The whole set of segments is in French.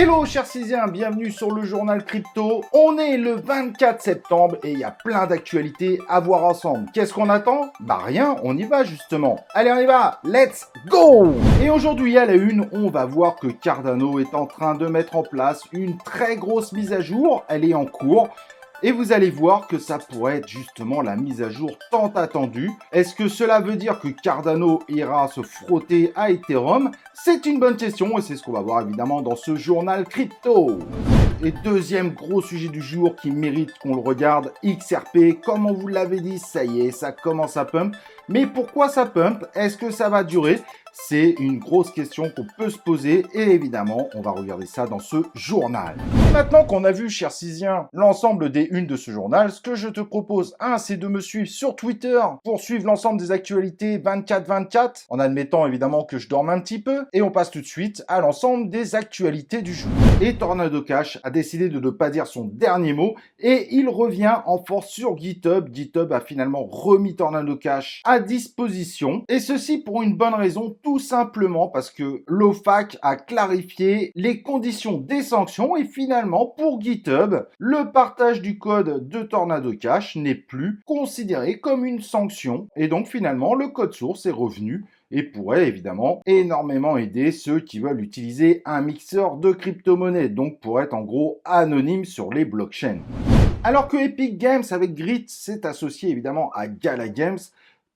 Hello chers Césiens, bienvenue sur le journal crypto. On est le 24 septembre et il y a plein d'actualités à voir ensemble. Qu'est-ce qu'on attend? Bah rien, on y va justement. Allez on y va, let's go! Et aujourd'hui à la une, on va voir que Cardano est en train de mettre en place une très grosse mise à jour. Elle est en cours. Et vous allez voir que ça pourrait être justement la mise à jour tant attendue. Est-ce que cela veut dire que Cardano ira se frotter à Ethereum? C'est une bonne question et c'est ce qu'on va voir évidemment dans ce journal crypto. Et deuxième gros sujet du jour qui mérite qu'on le regarde, XRP. Comme on vous l'avait dit, ça y est, ça commence à pump. Mais pourquoi ça pump? Est-ce que ça va durer? C'est une grosse question qu'on peut se poser et évidemment, on va regarder ça dans ce journal. Et maintenant qu'on a vu, cher Césien, l'ensemble des unes de ce journal, ce que je te propose, c'est de me suivre sur Twitter pour suivre l'ensemble des actualités 24-24, en admettant évidemment que je dorme un petit peu, et on passe tout de suite à l'ensemble des actualités du jour. Et Tornado Cash a décidé de ne pas dire son dernier mot et il revient en force sur GitHub. GitHub a finalement remis Tornado Cash à disposition et ceci pour une bonne raison, tout simplement parce que l'OFAC a clarifié les conditions des sanctions et finalement pour GitHub, le partage du code de Tornado Cash n'est plus considéré comme une sanction et donc finalement le code source est revenu et pourrait évidemment énormément aider ceux qui veulent utiliser un mixeur de crypto-monnaies, donc pour être en gros anonyme sur les blockchains. Alors que Epic Games avec Grit s'est associé évidemment à Gala Games,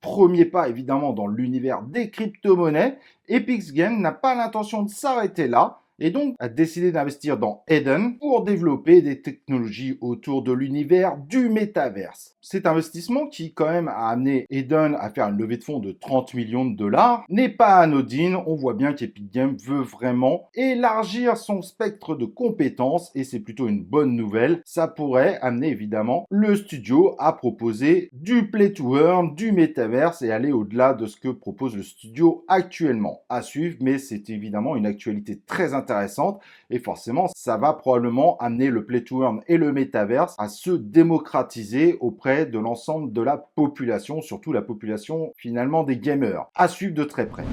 premier pas évidemment dans l'univers des crypto-monnaies, Epic Games n'a pas l'intention de s'arrêter là et donc a décidé d'investir dans Eden pour développer des technologies autour de l'univers du métaverse. Cet investissement qui quand même a amené Eden à faire une levée de fonds de 30 millions de dollars n'est pas anodine. On voit bien qu'Epic Games veut vraiment élargir son spectre de compétences et c'est plutôt une bonne nouvelle. Ça pourrait amener évidemment le studio à proposer du play to earn, du métaverse et aller au-delà de ce que propose le studio actuellement. À suivre, mais c'est évidemment une actualité très intéressante et forcément ça va probablement amener le play to earn et le métaverse à se démocratiser auprès de l'ensemble de la population, surtout la population finalement des gamers. À suivre de très près.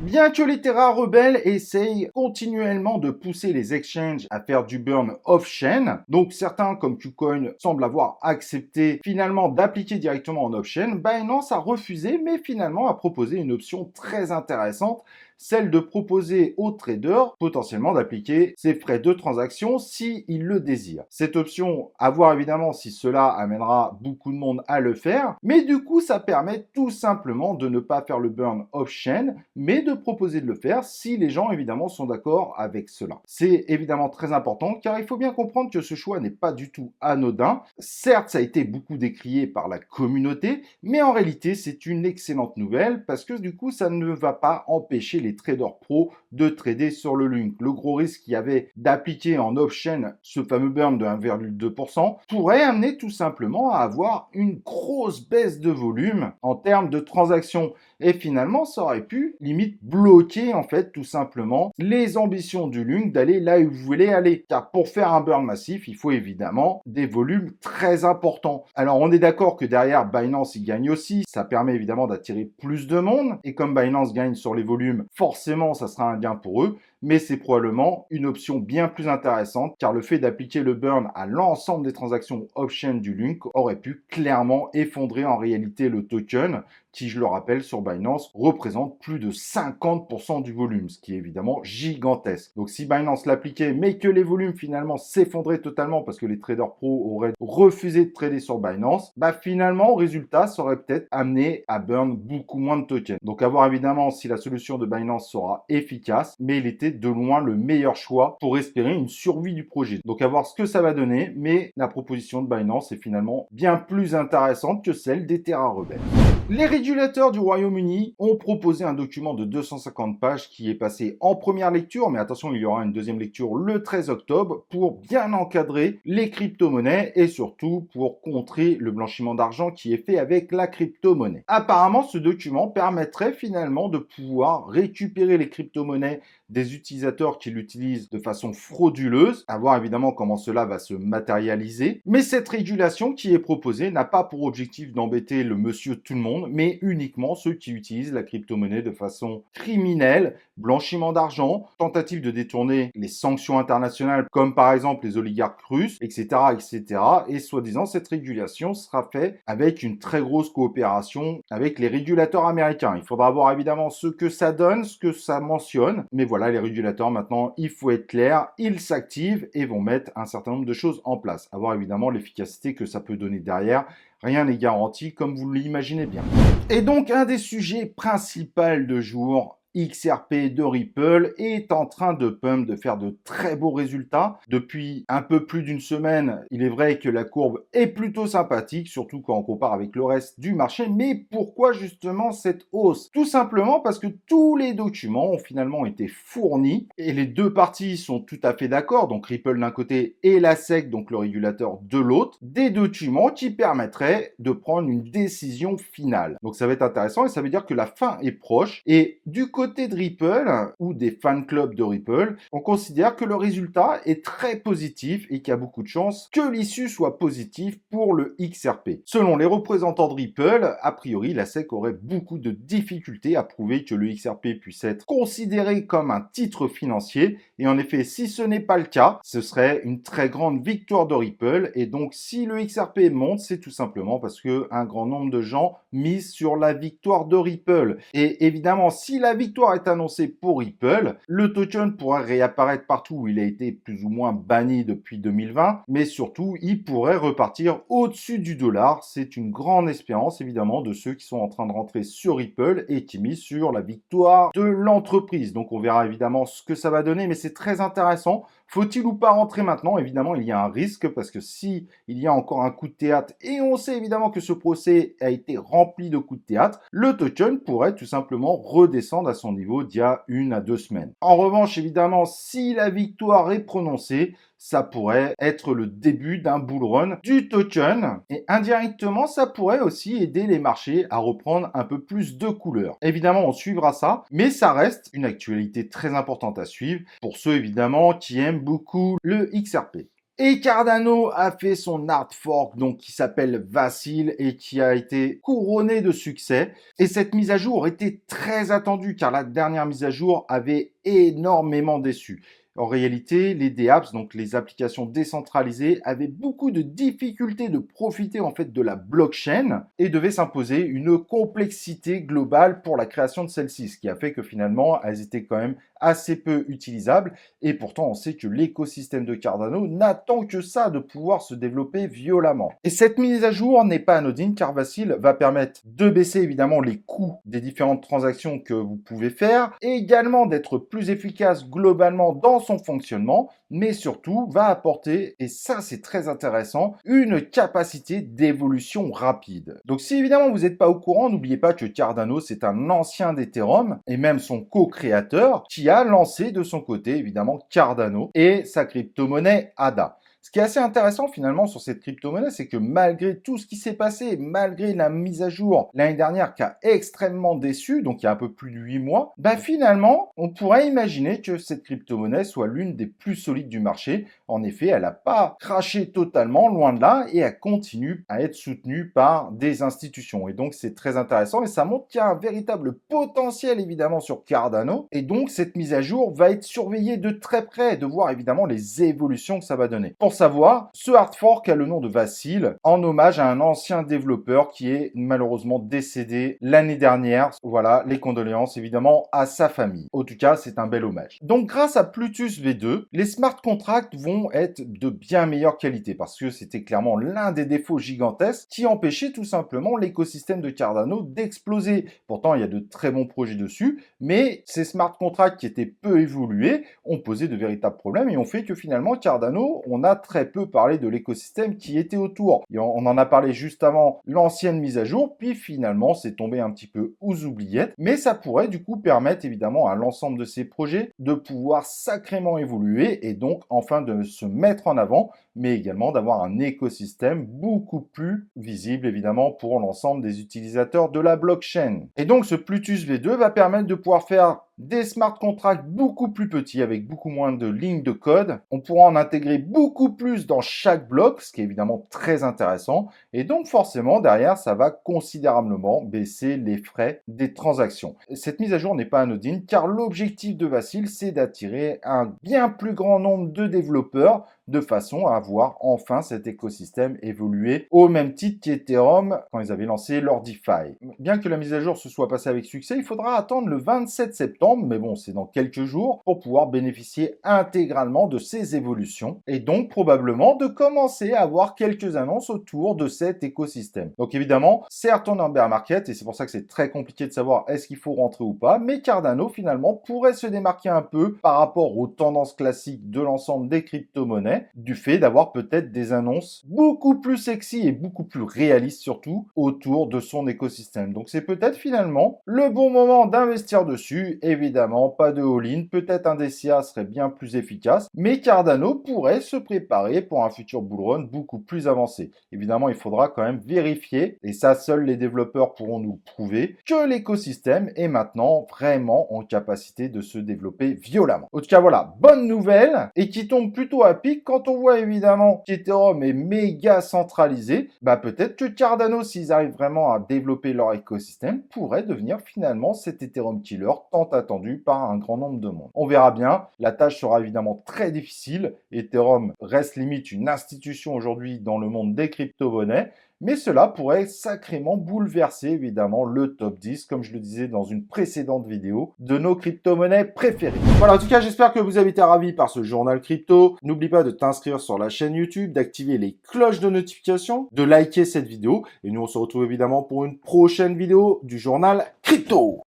Bien que les Terra rebelles essayent continuellement de pousser les exchanges à faire du burn off-chain, donc certains comme KuCoin semblent avoir accepté finalement d'appliquer directement en off-chain, Binance a refusé mais finalement a proposé une option très intéressante, celle de proposer aux traders potentiellement d'appliquer ces frais de transaction s'ils le désirent. Cette option, à voir évidemment si cela amènera beaucoup de monde à le faire, mais du coup ça permet tout simplement de ne pas faire le burn off-chain, mais de proposer de le faire si les gens évidemment sont d'accord avec cela. C'est évidemment très important car il faut bien comprendre que ce choix n'est pas du tout anodin. Certes, ça a été beaucoup décrié par la communauté, mais en réalité c'est une excellente nouvelle parce que du coup ça ne va pas empêcher les traders pros de trader sur le Link. Le gros risque qu'il y avait d'appliquer en off-chain ce fameux burn de 1,2% pourrait amener tout simplement à avoir une grosse baisse de volume en termes de transactions. Et finalement, ça aurait pu limite bloquer en fait tout simplement les ambitions du Link d'aller là où vous voulez aller. Car pour faire un burn massif, il faut évidemment des volumes très importants. Alors on est d'accord que derrière Binance il gagne aussi. Ça permet évidemment d'attirer plus de monde. Et comme Binance gagne sur les volumes, forcément ça sera un gain pour eux. Mais c'est probablement une option bien plus intéressante car le fait d'appliquer le burn à l'ensemble des transactions off-chain du Link aurait pu clairement effondrer en réalité le token qui, je le rappelle, sur Binance, représente plus de 50% du volume, ce qui est évidemment gigantesque. Donc si Binance l'appliquait, mais que les volumes finalement s'effondraient totalement parce que les traders pros auraient refusé de trader sur Binance, finalement, au résultat, ça aurait peut-être amené à burn beaucoup moins de tokens. Donc à voir évidemment si la solution de Binance sera efficace, mais il était de loin le meilleur choix pour espérer une survie du projet. Donc à voir ce que ça va donner, mais la proposition de Binance est finalement bien plus intéressante que celle des Terra rebelles. Les régulateurs du Royaume-Uni ont proposé un document de 250 pages qui est passé en première lecture, mais attention, il y aura une deuxième lecture le 13 octobre pour bien encadrer les crypto-monnaies et surtout pour contrer le blanchiment d'argent qui est fait avec la crypto-monnaie. Apparemment, ce document permettrait finalement de pouvoir récupérer les crypto-monnaies des utilisateurs utilisateurs qui l'utilisent de façon frauduleuse, à voir évidemment comment cela va se matérialiser. Mais cette régulation qui est proposée n'a pas pour objectif d'embêter le monsieur tout le monde, mais uniquement ceux qui utilisent la crypto-monnaie de façon criminelle, blanchiment d'argent, tentative de détourner les sanctions internationales comme par exemple les oligarques russes, etc., etc. Et soi-disant, cette régulation sera faite avec une très grosse coopération avec les régulateurs américains. Il faudra voir évidemment ce que ça donne, ce que ça mentionne. Mais voilà, les régulateurs maintenant, il faut être clair, ils s'activent et vont mettre un certain nombre de choses en place. À voir évidemment l'efficacité que ça peut donner derrière. Rien n'est garanti comme vous l'imaginez bien. Et donc, un des sujets principaux de jour, XRP de Ripple est en train de pump, de faire de très beaux résultats. Depuis un peu plus d'une semaine, il est vrai que la courbe est plutôt sympathique, surtout quand on compare avec le reste du marché. Mais pourquoi justement cette hausse? Tout simplement parce que tous les documents ont finalement été fournis et les deux parties sont tout à fait d'accord, donc Ripple d'un côté et la SEC, donc le régulateur de l'autre, des documents qui permettraient de prendre une décision finale. Donc ça va être intéressant et ça veut dire que la fin est proche. Et du côté de Ripple ou des fan clubs de Ripple, on considère que le résultat est très positif et qu'il y a beaucoup de chances que l'issue soit positive pour le XRP. Selon les représentants de Ripple, a priori, la SEC aurait beaucoup de difficultés à prouver que le XRP puisse être considéré comme un titre financier. Et en effet, si ce n'est pas le cas, ce serait une très grande victoire de Ripple. Et donc, si le XRP monte, c'est tout simplement parce que un grand nombre de gens misent sur la victoire de Ripple. Et évidemment, si la victoire est annoncée pour Ripple, le token pourrait réapparaître partout où il a été plus ou moins banni depuis 2020, mais surtout, il pourrait repartir au-dessus du dollar. C'est une grande espérance, évidemment, de ceux qui sont en train de rentrer sur Ripple et qui misent sur la victoire de l'entreprise. Donc, on verra évidemment ce que ça va donner, mais c'est très intéressant. Faut-il ou pas rentrer maintenant? Évidemment, il y a un risque parce que si il y a encore un coup de théâtre, et on sait évidemment que ce procès a été rempli de coups de théâtre, le token pourrait tout simplement redescendre à son niveau d'il y a 1 à 2 semaines. En revanche, évidemment, si la victoire est prononcée, ça pourrait être le début d'un bull run du token et indirectement, ça pourrait aussi aider les marchés à reprendre un peu plus de couleur. Évidemment, on suivra ça, mais ça reste une actualité très importante à suivre pour ceux évidemment qui aiment beaucoup le XRP. Et Cardano a fait son hard fork, donc qui s'appelle Vacil et qui a été couronné de succès. Et cette mise à jour était très attendue car la dernière mise à jour avait énormément déçu. En réalité, les dApps, donc les applications décentralisées, avaient beaucoup de difficultés de profiter en fait de la blockchain et devaient s'imposer une complexité globale pour la création de celle-ci, ce qui a fait que finalement, elles étaient quand même assez peu utilisables. Et pourtant, on sait que l'écosystème de Cardano n'attend que ça de pouvoir se développer violemment. Et cette mise à jour n'est pas anodine car Vacil va permettre de baisser évidemment les coûts des différentes transactions que vous pouvez faire et également d'être plus efficace globalement dans son fonctionnement, mais surtout va apporter, et ça c'est très intéressant, une capacité d'évolution rapide. Donc si évidemment vous n'êtes pas au courant, n'oubliez pas que Cardano c'est un ancien d'Ethereum et même son co-créateur qui a lancé de son côté évidemment Cardano et sa crypto-monnaie ADA. Ce qui est assez intéressant finalement sur cette crypto-monnaie, c'est que malgré tout ce qui s'est passé, malgré la mise à jour l'année dernière qui a extrêmement déçu, donc il y a un peu plus de 8 mois, bah finalement, on pourrait imaginer que cette crypto-monnaie soit l'une des plus solides du marché. En effet, elle n'a pas craché totalement, loin de là, et elle continue à être soutenue par des institutions. Et donc c'est très intéressant et ça montre qu'il y a un véritable potentiel évidemment sur Cardano. Et donc cette mise à jour va être surveillée de très près, de voir évidemment les évolutions que ça va donner. Pour savoir, ce hard fork a le nom de Vacil, en hommage à un ancien développeur qui est malheureusement décédé l'année dernière. Voilà, les condoléances évidemment à sa famille. En tout cas, c'est un bel hommage. Donc grâce à Plutus V2, les smart contracts vont être de bien meilleure qualité parce que c'était clairement l'un des défauts gigantesques qui empêchait tout simplement l'écosystème de Cardano d'exploser. Pourtant, il y a de très bons projets dessus, mais ces smart contracts qui étaient peu évolués ont posé de véritables problèmes et ont fait que finalement Cardano, on a très peu parlé de l'écosystème qui était autour. Et on en a parlé juste avant l'ancienne mise à jour, puis finalement c'est tombé un petit peu aux oubliettes, mais ça pourrait du coup permettre évidemment à l'ensemble de ces projets de pouvoir sacrément évoluer et donc enfin de se mettre en avant, mais également d'avoir un écosystème beaucoup plus visible évidemment pour l'ensemble des utilisateurs de la blockchain. Et donc ce Plutus V2 va permettre de pouvoir faire des smart contracts beaucoup plus petits avec beaucoup moins de lignes de code. On pourra en intégrer beaucoup plus dans chaque bloc, ce qui est évidemment très intéressant. Et donc forcément, derrière, ça va considérablement baisser les frais des transactions. Cette mise à jour n'est pas anodine car l'objectif de Vacil, c'est d'attirer un bien plus grand nombre de développeurs de façon à voir enfin cet écosystème évoluer au même titre qu'Ethereum quand ils avaient lancé leur DeFi. Bien que la mise à jour se soit passée avec succès, il faudra attendre le 27 septembre, mais bon, c'est dans quelques jours, pour pouvoir bénéficier intégralement de ces évolutions et donc probablement de commencer à avoir quelques annonces autour de cet écosystème. Donc évidemment, certes on est en bear market et c'est pour ça que c'est très compliqué de savoir est-ce qu'il faut rentrer ou pas, mais Cardano finalement pourrait se démarquer un peu par rapport aux tendances classiques de l'ensemble des crypto-monnaies du fait d'avoir peut-être des annonces beaucoup plus sexy et beaucoup plus réalistes surtout autour de son écosystème. Donc c'est peut-être finalement le bon moment d'investir dessus. Évidemment, pas de all-in, peut-être un DCA serait bien plus efficace, mais Cardano pourrait se préparer pour un futur bull run beaucoup plus avancé. Évidemment, il faudra quand même vérifier, et ça seuls les développeurs pourront nous le prouver, que l'écosystème est maintenant vraiment en capacité de se développer violemment. En tout cas, voilà, bonne nouvelle, et qui tombe plutôt à pic quand on voit évidemment qu'Ethereum est méga centralisé, bah peut-être que Cardano, s'ils arrivent vraiment à développer leur écosystème, pourrait devenir finalement cet Ethereum killer tant attendu par un grand nombre de monde. On verra bien, la tâche sera évidemment très difficile, Ethereum reste limite une institution aujourd'hui dans le monde des crypto-monnaies, mais cela pourrait sacrément bouleverser évidemment le top 10, comme je le disais dans une précédente vidéo, de nos crypto-monnaies préférées. Voilà, en tout cas, j'espère que vous avez été ravis par ce journal crypto. N'oublie pas de t'inscrire sur la chaîne YouTube, d'activer les cloches de notification, de liker cette vidéo, et nous on se retrouve évidemment pour une prochaine vidéo du journal crypto.